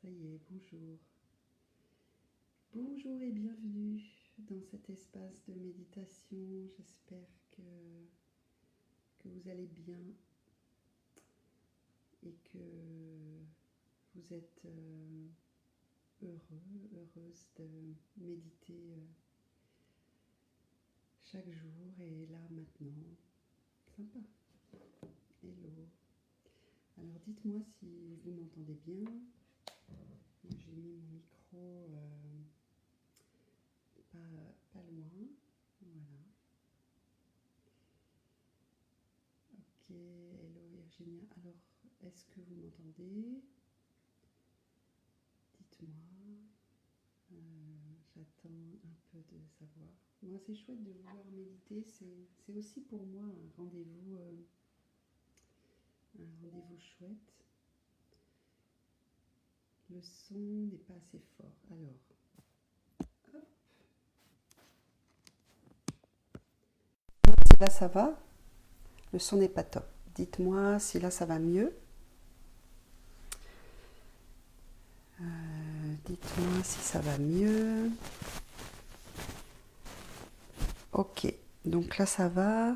Ça y est, bonjour. Bonjour et bienvenue dans cet espace de méditation. J'espère que vous allez bien et que vous êtes heureuse de méditer chaque jour et là maintenant. Sympa. Hello. Alors dites-moi si vous m'entendez bien. J'ai mis mon micro pas loin. Voilà. Ok, hello Virginia. Alors, est-ce que vous m'entendez? Dites-moi. J'attends un peu de savoir. Moi, c'est chouette de vouloir méditer. C'est aussi pour moi un rendez-vous chouette. Le son n'est pas assez fort. Alors, hop. Si là ça va, le son n'est pas top. Dites-moi si là ça va mieux. Dites-moi si ça va mieux. Ok, donc là ça va.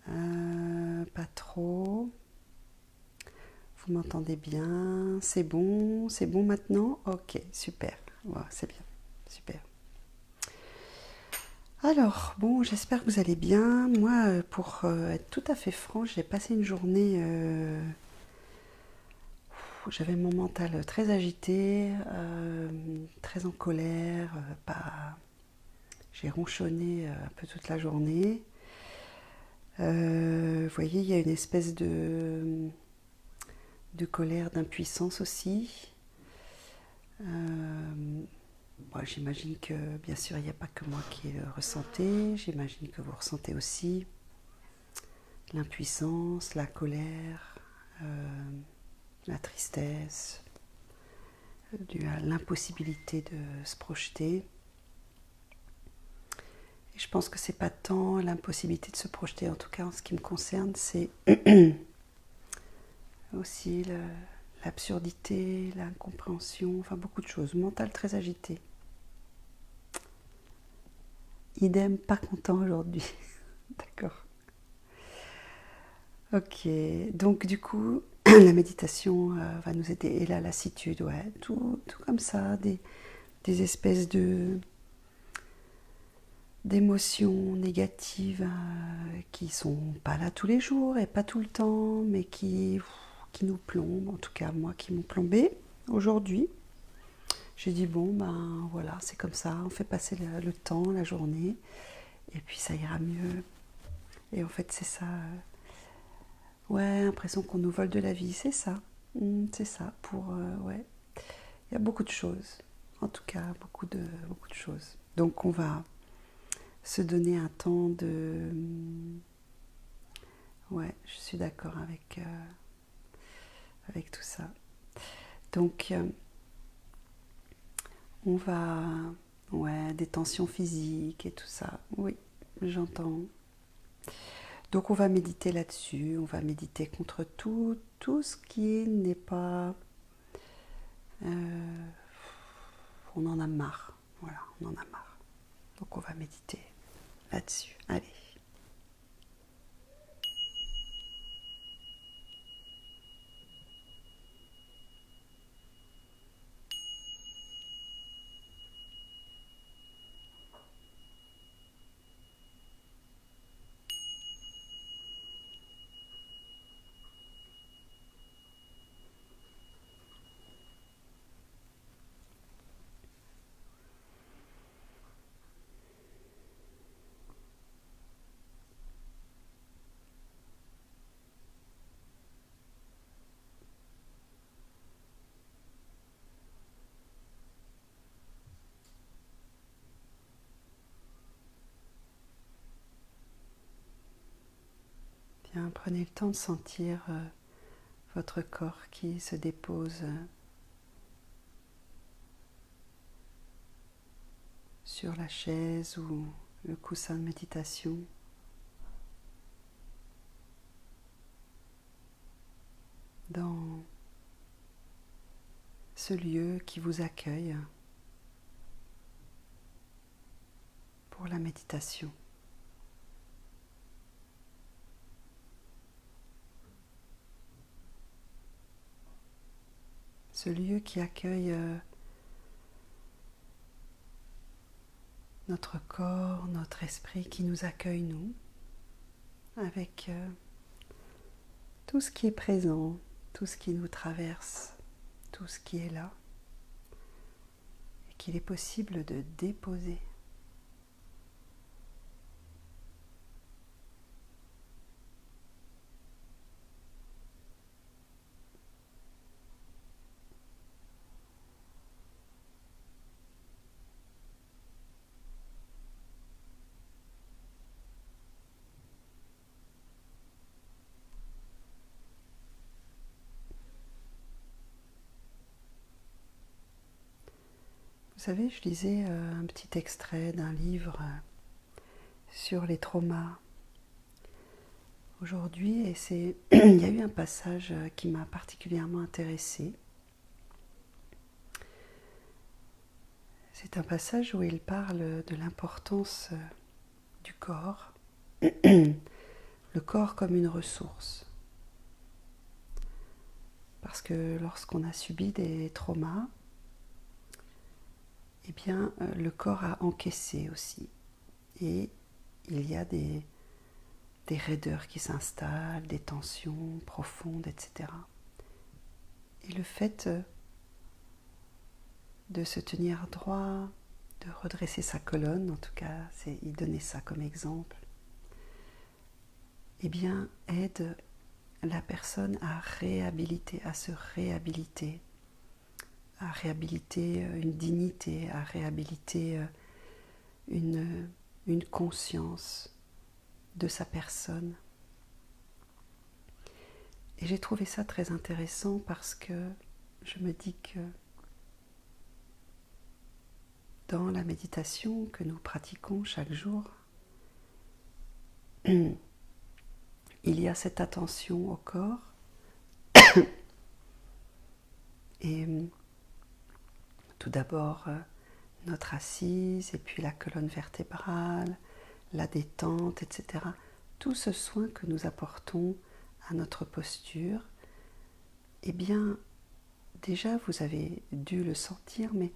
Pas trop. Vous m'entendez bien? C'est bon maintenant? Ok, super. Ouais, c'est bien, super. Alors, bon, j'espère que vous allez bien. Moi, pour être tout à fait franche, j'ai passé une journée... j'avais mon mental très agité, très en colère. J'ai ronchonné un peu toute la journée. Vous voyez, il y a une espèce de colère, d'impuissance aussi. Bon, j'imagine que, bien sûr, il n'y a pas que moi qui le ressentez. J'imagine que vous ressentez aussi l'impuissance, la colère, la tristesse, due à l'impossibilité de se projeter. Et je pense que c'est pas tant l'impossibilité de se projeter, en tout cas en ce qui me concerne, c'est aussi l'absurdité, l'incompréhension, enfin beaucoup de choses. Mental très agité. Idem, pas content aujourd'hui. D'accord. Ok, donc du coup, la méditation va nous aider. Et la lassitude, ouais, tout comme ça, des espèces d'émotions négatives qui sont pas là tous les jours et pas tout le temps, mais qui nous plombent, en tout cas moi qui m'ont plombé aujourd'hui. J'ai dit bon ben voilà, c'est comme ça, on fait passer le temps, la journée, et puis ça ira mieux. Et en fait c'est ça, ouais, l'impression qu'on nous vole de la vie, c'est ça. C'est ça, ouais. Il y a beaucoup de choses, en tout cas beaucoup de choses. Donc on va se donner un temps de... Ouais, je suis d'accord avec tout ça. Donc, on va... Ouais, des tensions physiques et tout ça. Oui, j'entends. Donc, on va méditer là-dessus. On va méditer contre tout ce qui n'est pas... on en a marre. Voilà, on en a marre. Donc, on va méditer là-dessus. Allez. Bien, prenez le temps de sentir votre corps qui se dépose sur la chaise ou le coussin de méditation. Dans ce lieu qui vous accueille pour la méditation. Ce lieu qui accueille notre corps, notre esprit, qui nous accueille nous, avec tout ce qui est présent, tout ce qui nous traverse, tout ce qui est là, et qu'il est possible de déposer. Vous savez, je lisais un petit extrait d'un livre sur les traumas aujourd'hui, et il y a eu un passage qui m'a particulièrement intéressée. C'est un passage où il parle de l'importance du corps, le corps comme une ressource. Parce que lorsqu'on a subi des traumas, eh bien, le corps a encaissé aussi. Et il y a des raideurs qui s'installent, des tensions profondes, etc. Et le fait de se tenir droit, de redresser sa colonne, en tout cas, il donnait ça comme exemple, eh bien, aide la personne à réhabiliter, à se réhabiliter, à réhabiliter une dignité, à réhabiliter une conscience de sa personne. Et j'ai trouvé ça très intéressant parce que je me dis que dans la méditation que nous pratiquons chaque jour, il y a cette attention au corps et tout d'abord notre assise et puis la colonne vertébrale, la détente, etc. Tout ce soin que nous apportons à notre posture, eh bien, déjà vous avez dû le sentir, mais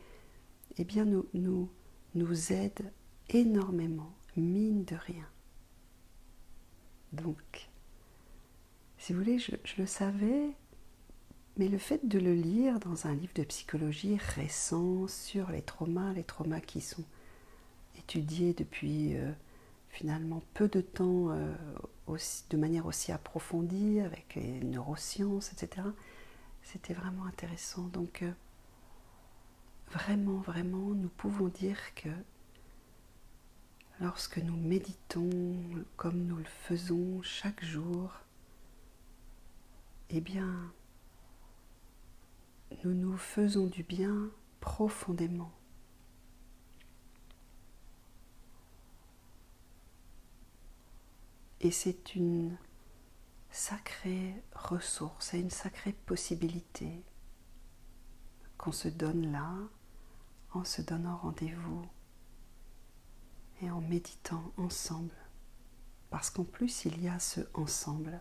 eh bien, nous aide énormément, mine de rien. Donc, si vous voulez, je le savais, mais le fait de le lire dans un livre de psychologie récent sur les traumas qui sont étudiés depuis finalement peu de temps, de manière aussi approfondie, avec les neurosciences, etc., c'était vraiment intéressant. Donc, vraiment, vraiment, nous pouvons dire que lorsque nous méditons comme nous le faisons chaque jour, eh bien, nous nous faisons du bien profondément. Et c'est une sacrée ressource et une sacrée possibilité qu'on se donne là, en se donnant rendez-vous et en méditant ensemble. Parce qu'en plus, il y a ce ensemble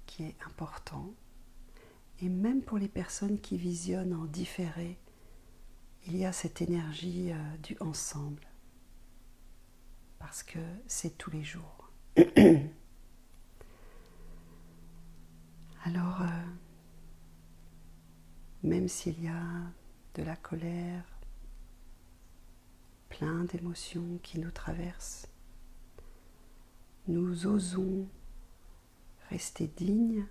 qui est important. Et même pour les personnes qui visionnent en différé, il y a cette énergie du ensemble. Parce que c'est tous les jours. Alors, même s'il y a de la colère, plein d'émotions qui nous traversent, nous osons rester dignes,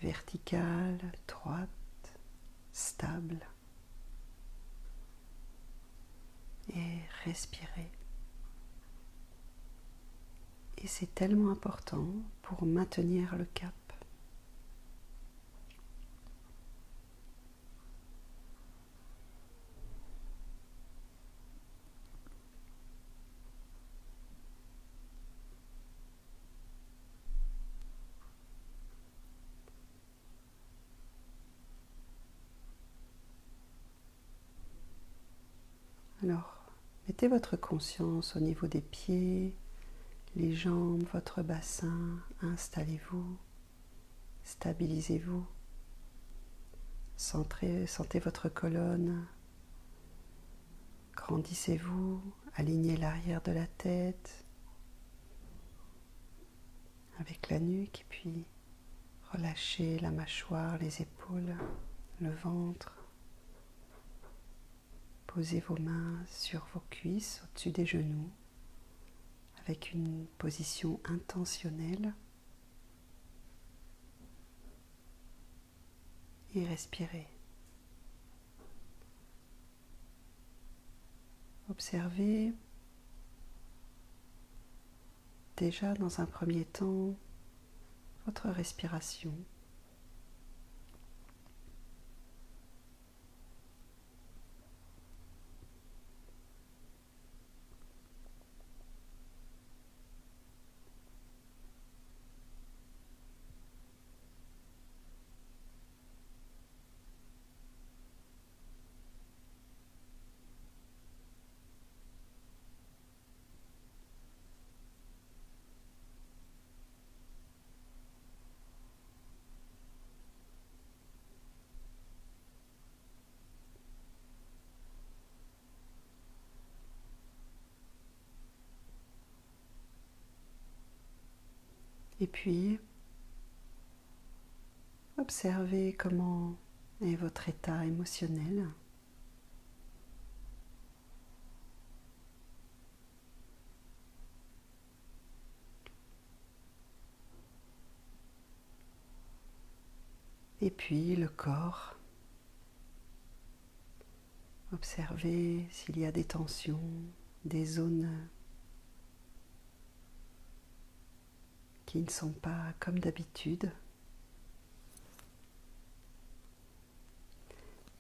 verticales, droites, stables, et respirer. Et c'est tellement important pour maintenir le cap. Mettez votre conscience au niveau des pieds, les jambes, votre bassin. Installez-vous, stabilisez-vous. Sentez votre colonne. Grandissez-vous, alignez l'arrière de la tête avec la nuque et puis relâchez la mâchoire, les épaules, le ventre. Posez vos mains sur vos cuisses, au-dessus des genoux, avec une position intentionnelle. Et respirez. Observez déjà dans un premier temps votre respiration. Et puis, observez comment est votre état émotionnel. Et puis le corps. Observez s'il y a des tensions, des zones qui ne sont pas comme d'habitude.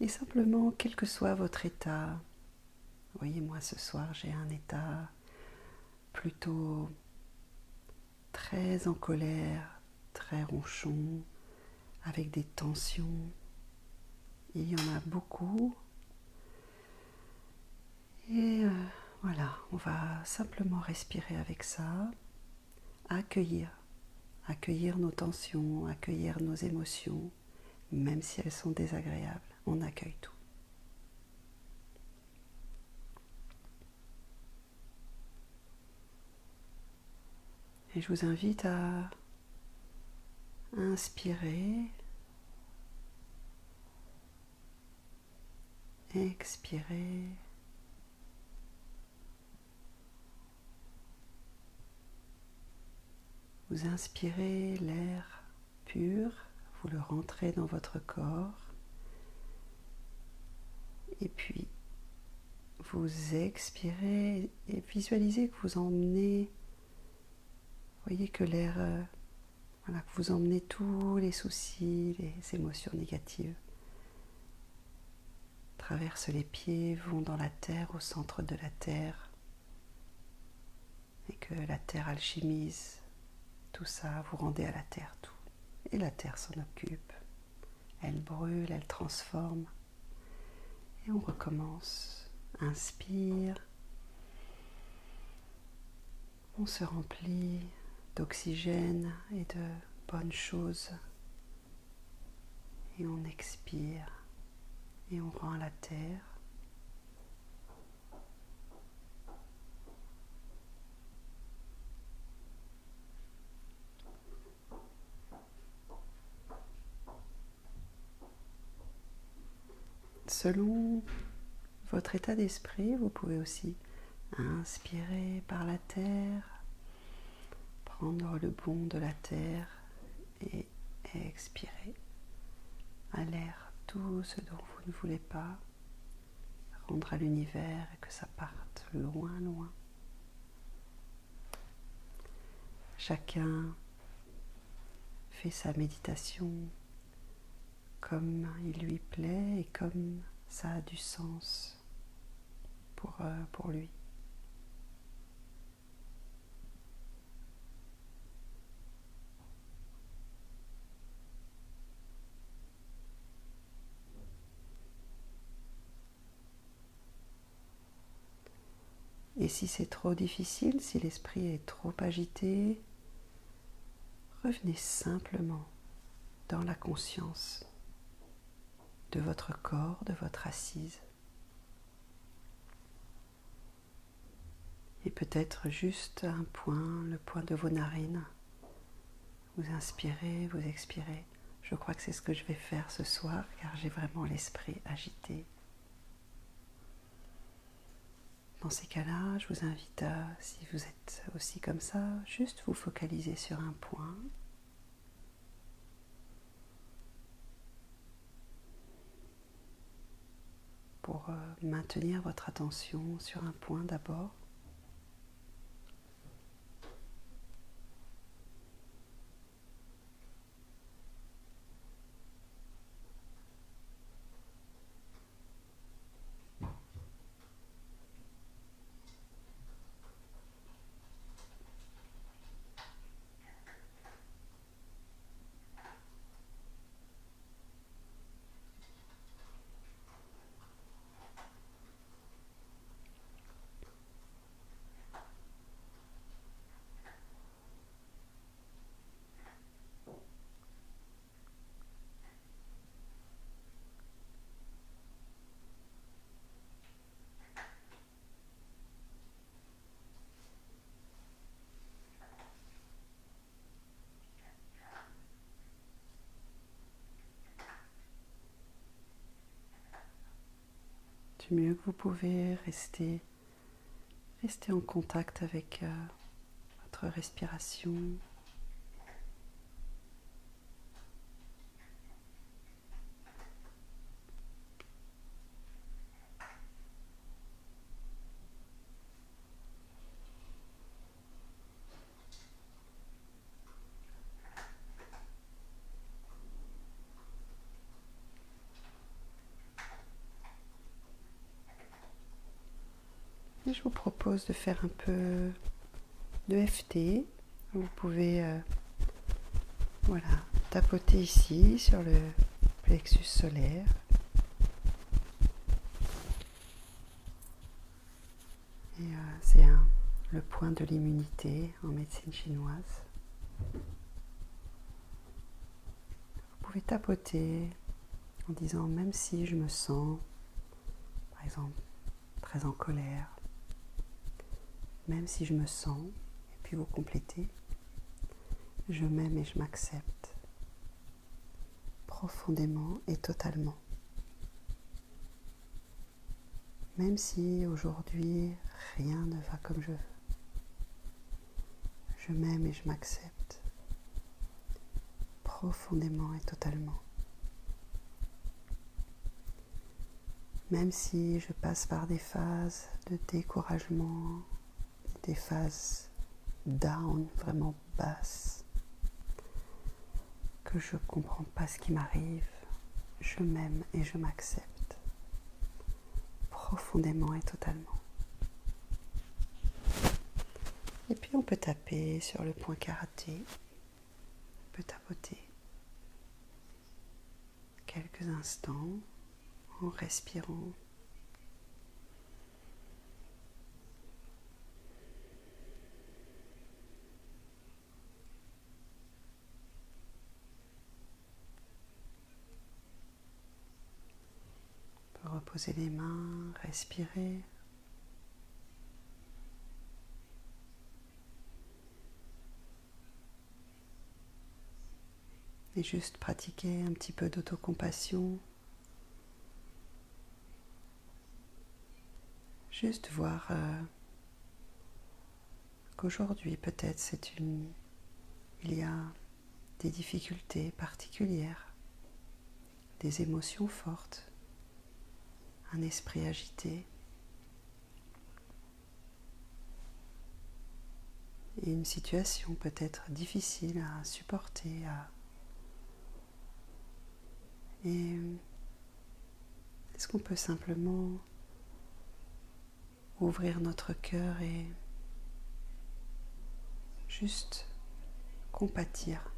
Et simplement, quel que soit votre état, vous voyez, moi ce soir j'ai un état plutôt très en colère, très ronchon, avec des tensions. Il y en a beaucoup. Et voilà, on va simplement respirer avec ça, accueillir nos tensions, accueillir nos émotions, même si elles sont désagréables. On accueille tout. Et je vous invite à inspirer, expirer. Vous inspirez l'air pur, vous le rentrez dans votre corps. Et puis, vous expirez et visualisez que vous emmenez, voyez que l'air, voilà, que vous emmenez tous les soucis, les émotions négatives, traversent les pieds, vont dans la terre, au centre de la terre, et que la terre alchimise tout ça, vous rendez à la terre tout. Et la terre s'en occupe, elle brûle, elle transforme, et on recommence. Inspire. On se remplit d'oxygène et de bonnes choses. Et on expire. Et on rend à la terre. Selon votre état d'esprit, vous pouvez aussi inspirer par la terre, prendre le bon de la terre et expirer à l'air tout ce dont vous ne voulez pas, rendre à l'univers et que ça parte loin, loin. Chacun fait sa méditation comme il lui plaît et comme ça a du sens pour lui. Et si c'est trop difficile, si l'esprit est trop agité, revenez simplement dans la conscience de votre corps, de votre assise. Et peut-être juste un point, le point de vos narines. Vous inspirez, vous expirez. Je crois que c'est ce que je vais faire ce soir car j'ai vraiment l'esprit agité. Dans ces cas-là, je vous invite à, si vous êtes aussi comme ça, juste vous focaliser sur un point. Pour maintenir votre attention sur un point d'abord. Du mieux que vous pouvez, rester en contact avec votre respiration. Et je vous propose de faire un peu de FT. Vous pouvez voilà, tapoter ici sur le plexus solaire. Et c'est le point de l'immunité en médecine chinoise. Vous pouvez tapoter en disant même si je me sens, par exemple, très en colère, même si je me sens, et puis vous complétez, je m'aime et je m'accepte profondément et totalement. Même si aujourd'hui rien ne va comme je veux, je m'aime et je m'accepte profondément et totalement. Même si je passe par des phases de découragement, des phases down, vraiment basses, que je ne comprends pas ce qui m'arrive, je m'aime et je m'accepte profondément et totalement. Et puis on peut taper sur le point karaté, on peut tapoter quelques instants en respirant. On peut reposer les mains, respirer. Et juste pratiquer un petit peu d'autocompassion. Juste voir qu'aujourd'hui peut-être il y a des difficultés particulières, des émotions fortes, un esprit agité et une situation peut-être difficile à supporter. Et est-ce qu'on peut simplement ouvrir notre cœur et juste compatir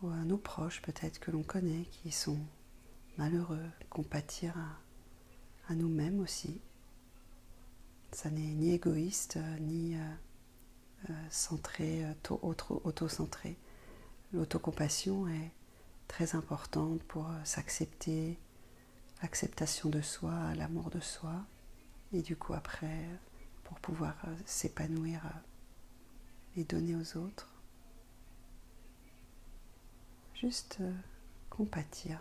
à nos proches peut-être que l'on connaît qui sont malheureux, compatir à nous-mêmes aussi. Ça n'est ni égoïste, ni centré, auto-centré. L'autocompassion est très importante pour s'accepter, l'acceptation de soi, l'amour de soi, et du coup après, pour pouvoir s'épanouir et donner aux autres. Juste compatir.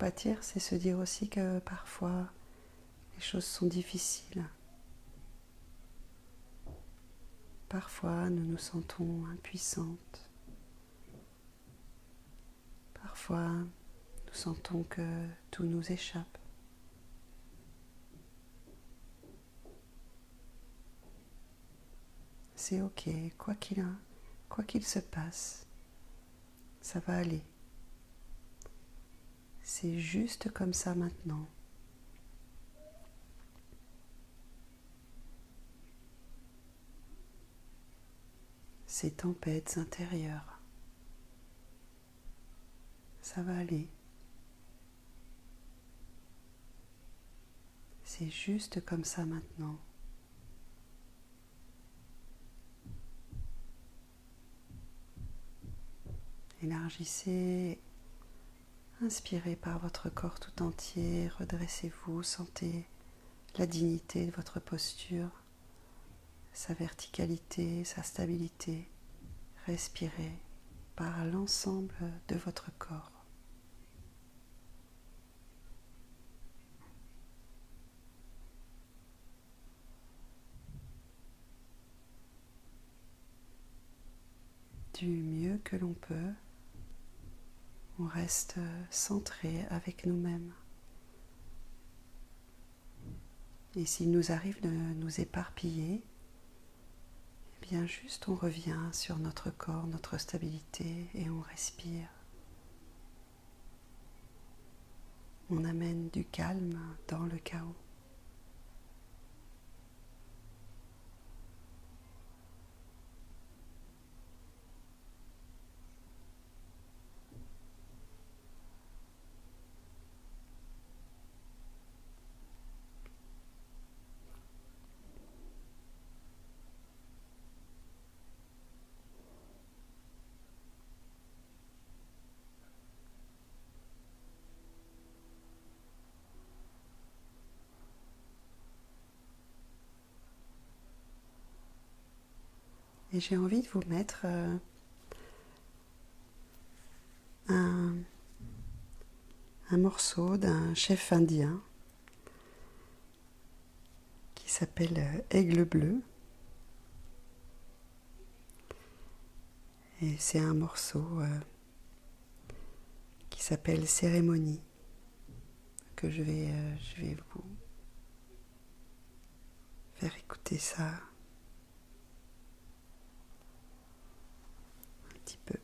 Compatir, c'est se dire aussi que parfois les choses sont difficiles. Parfois nous nous sentons impuissantes. Parfois nous sentons que tout nous échappe. C'est ok, quoi qu'il se passe, ça va aller. C'est juste comme ça maintenant. Ces tempêtes intérieures, ça va aller. C'est juste comme ça maintenant. Élargissez, inspirez par votre corps tout entier, redressez-vous, sentez la dignité de votre posture, sa verticalité, sa stabilité. Respirez par l'ensemble de votre corps. Du mieux que l'on peut, on reste centré avec nous-mêmes. Et s'il nous arrive de nous éparpiller, eh bien juste on revient sur notre corps, notre stabilité et on respire. On amène du calme dans le chaos. Et j'ai envie de vous mettre un morceau d'un chef indien qui s'appelle Aigle Bleu. Et c'est un morceau qui s'appelle Cérémonie, que je vais vous faire écouter ça un petit peu.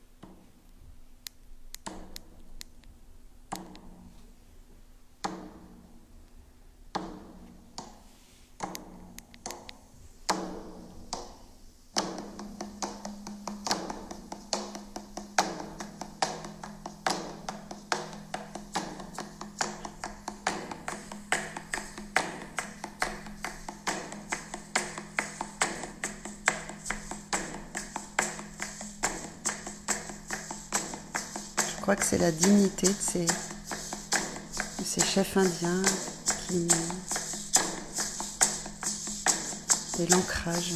Je crois que c'est la dignité de ces chefs indiens et l'ancrage.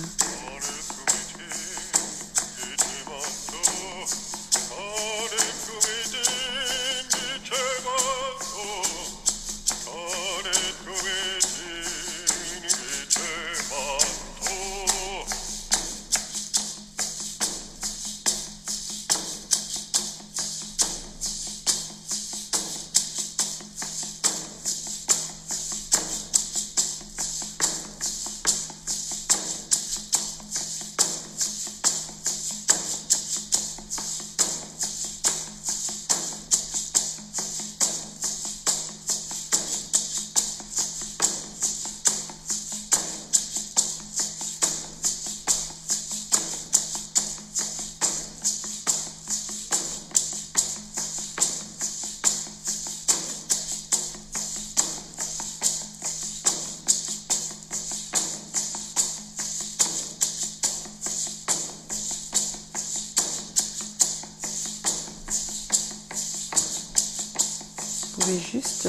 pouvez juste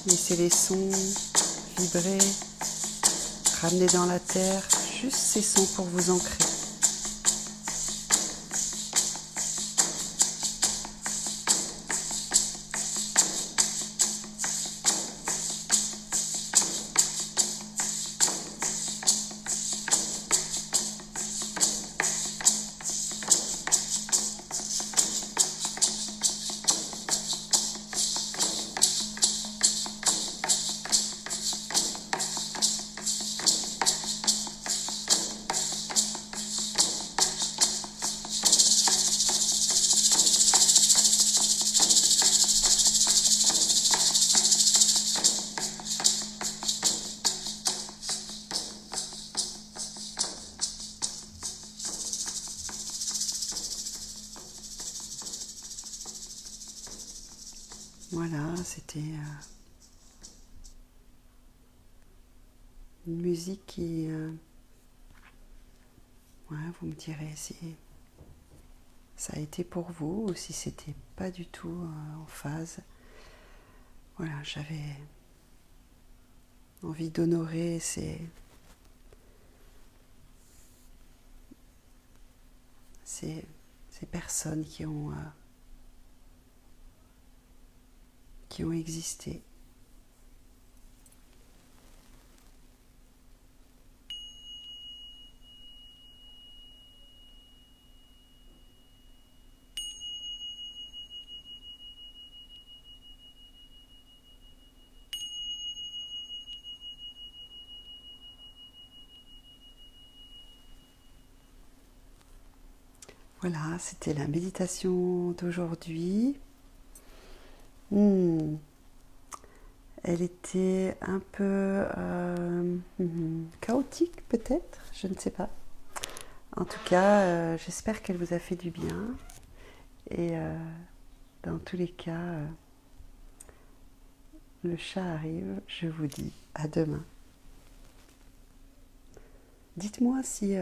laisser les sons vibrer, ramener dans la terre, juste ces sons pour vous ancrer. Voilà, c'était une musique qui... ouais, vous me direz si ça a été pour vous ou si c'était pas du tout en phase. Voilà, j'avais envie d'honorer ces personnes qui ont existé. Voilà, c'était la méditation d'aujourd'hui. Elle était un peu chaotique peut-être, je ne sais pas. En tout cas, j'espère qu'elle vous a fait du bien. Et dans tous les cas, le chat arrive, je vous dis à demain. Dites-moi si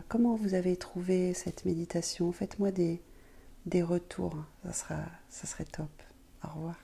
comment vous avez trouvé cette méditation. Faites-moi des retours, ça serait top. Au revoir.